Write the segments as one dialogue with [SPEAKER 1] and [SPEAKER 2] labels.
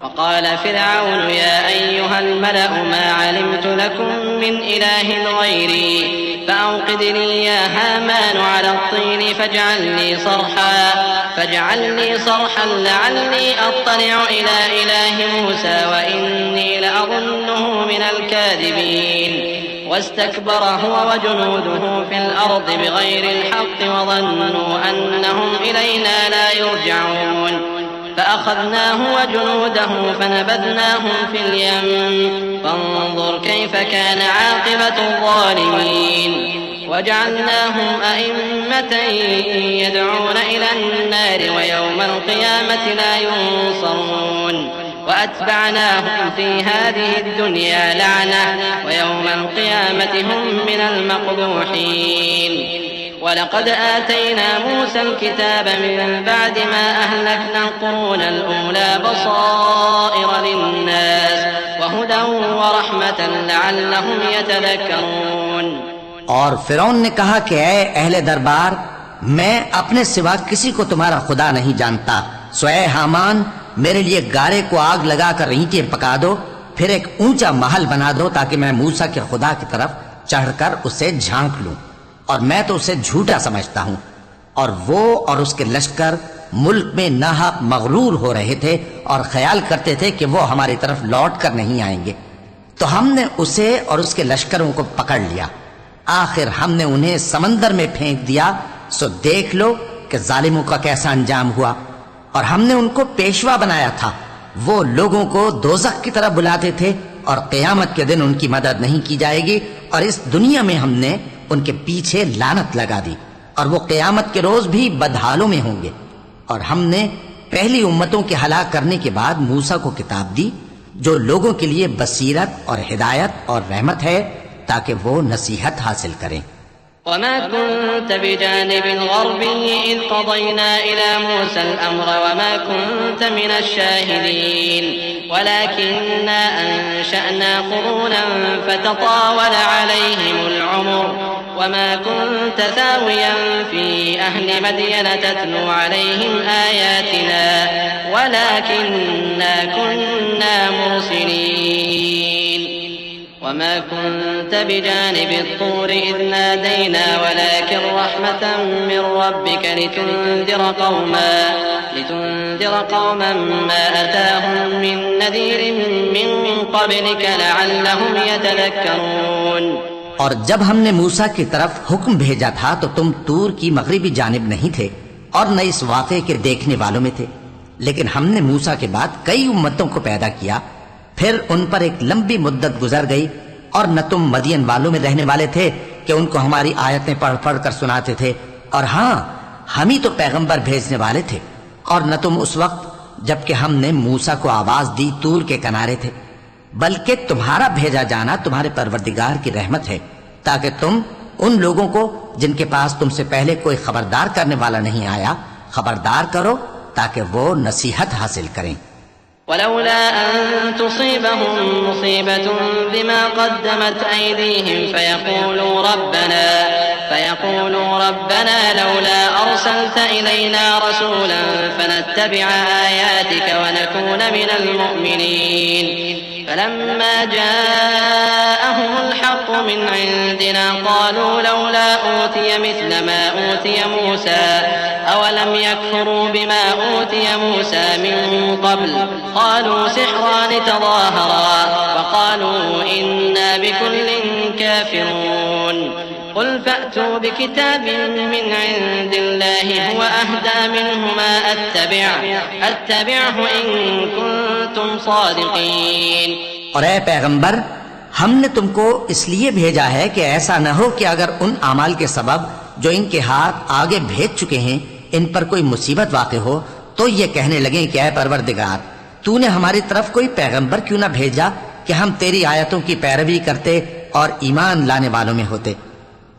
[SPEAKER 1] وقال فرعون يا أيها الملأ ما علمت لكم من إله غيري فأوقد لي يا هامان على الطين فاجعل لي صرحا لعلي أطلع إلى إله موسى وإني لأظنه من الكاذبين واستكبر هو وجنوده في الأرض بغير الحق وظنوا أنهم إلينا لا يرجعون فأخذناه وجنوده فنبذناهم في اليم فانظر كيف كان عاقبة الظالمين وجعلناهم أئمة يدعون إلى النار ويوم القيامة لا ينصرون وأتبعناهم في هذه الدنيا لعنة ويوم القيامة هم من المقبوحين ولقد آتينا موسى الكتاب من بعد ما أهلكنا القرون الأولى بصائر للناس وهدى ورحمة لعلهم يتذكرون۔
[SPEAKER 2] اور فرعون نے کہا کہ اے اہل دربار، میں اپنے سوا کسی کو تمہارا خدا نہیں جانتا، سو اے حامان میرے لیے گارے کو آگ لگا کر اینٹیں پکا دو، پھر ایک اونچا محل بنا دو تاکہ میں موسیٰ کے خدا کی طرف چڑھ کر اسے جھانک لوں، اور میں تو اسے جھوٹا سمجھتا ہوں۔ اور وہ اور اس کے لشکر ملک میں ناحق مغرور ہو رہے تھے اور خیال کرتے تھے کہ وہ ہماری طرف لوٹ کر نہیں آئیں گے، تو ہم نے اسے اور اس کے لشکروں کو پکڑ لیا، آخر ہم نے انہیں سمندر میں پھینک دیا، سو دیکھ لو کہ ظالموں کا کیسا انجام ہوا۔ اور ہم نے ان کو پیشوا بنایا تھا، وہ لوگوں کو دوزخ کی طرف بلاتے تھے، اور قیامت کے دن ان کی مدد نہیں کی جائے گی، اور اس دنیا میں ہم نے ان کے پیچھے لعنت لگا دی، اور وہ قیامت کے روز بھی بدحالوں میں ہوں گے۔ اور ہم نے پہلی امتوں کے ہلاک کرنے کے بعد موسیٰ کو کتاب دی جو لوگوں کے لیے بصیرت اور ہدایت اور رحمت ہے تاکہ وہ نصیحت حاصل کریں۔
[SPEAKER 1] وما كنت بجانب الغربي إذ قضينا إلى موسى الأمر وما كنت من الشاهدين ولكننا أنشأنا قرونا فتطاول عليهم العمر وما كنت ثاويا في أهل مدين تتلو عليهم آياتنا ولكننا كنا مرسلين وما كنت بجانب الطور إذ نادينا ولكن رحمة من ربك لتنذر قوما ما أتاهم من نذير من قبلك لعلهم يتذكرون۔
[SPEAKER 2] اور جب ہم نے موسیٰ کی طرف حکم بھیجا تھا تو تم طور کی مغربی جانب نہیں تھے اور نہ اس واقعے کے دیکھنے والوں میں تھے، لیکن ہم نے موسیٰ کے بعد کئی امتوں کو پیدا کیا، پھر ان پر ایک لمبی مدت گزر گئی، اور نہ تم مدین والوں میں رہنے والے تھے کہ ان کو ہماری آیتیں پڑھ پڑھ کر سناتے تھے، اور ہاں ہم ہی تو پیغمبر بھیجنے والے تھے، اور نہ تم اس وقت جبکہ ہم نے موسیٰ کو آواز دی طور کے کنارے تھے، بلکہ تمہارا بھیجا جانا تمہارے پروردگار کی رحمت ہے تاکہ تم ان لوگوں کو جن کے پاس تم سے پہلے کوئی خبردار کرنے والا نہیں آیا خبردار کرو تاکہ وہ نصیحت حاصل کریں۔
[SPEAKER 1] ولولا أن تصيبهم مصيبة بما قدمت أيديهم فيقولوا ربنا لولا أرسلت إلينا رسولا فنتبع آياتك ونكون من المؤمنين فلما جاءهم الحق من عندنا قالوا لولا أوتي مثل ما أوتي موسى أولم يكفروا بما أوتي موسى من قبل قالوا سحران تظاهرا وقالوا إنا بكل كافرون قل فأتوا بكتاب من عند الله هو أهدى منهما أتبعه إن كنتم صادقين۔
[SPEAKER 2] اور اے پیغمبر، ہم نے تم کو اس لیے بھیجا ہے کہ ایسا نہ ہو کہ اگر ان اعمال کے سبب جو ان کے ہاتھ آگے بھیج چکے ہیں ان پر کوئی مصیبت واقع ہو تو یہ کہنے لگیں کہ اے پروردگار تو نے ہماری طرف کوئی پیغمبر کیوں نہ بھیجا کہ ہم تیری آیتوں کی پیروی کرتے اور ایمان لانے والوں میں ہوتے۔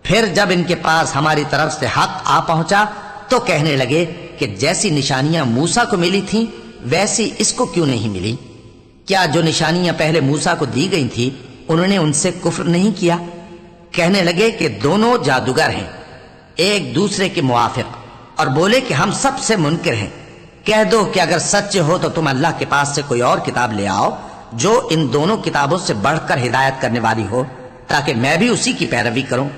[SPEAKER 2] پھر جب ان کے پاس ہماری طرف سے حق آ پہنچا تو کہنے لگے کہ جیسی نشانیاں موسیٰ کو ملی تھیں ویسی اس کو کیوں نہیں ملی؟ کیا جو نشانیاں پہلے موسیٰ کو دی گئی تھی انہوں نے ان سے کفر نہیں کیا؟ کہنے لگے کہ دونوں جادوگر ہیں ایک دوسرے کے موافق، اور بولے کہ ہم سب سے منکر ہیں۔ کہہ دو کہ اگر سچ ہو تو تم اللہ کے پاس سے کوئی اور کتاب لے آؤ جو ان دونوں کتابوں سے بڑھ کر ہدایت کرنے والی ہو، تاکہ میں بھی اسی کی پیروی کروں۔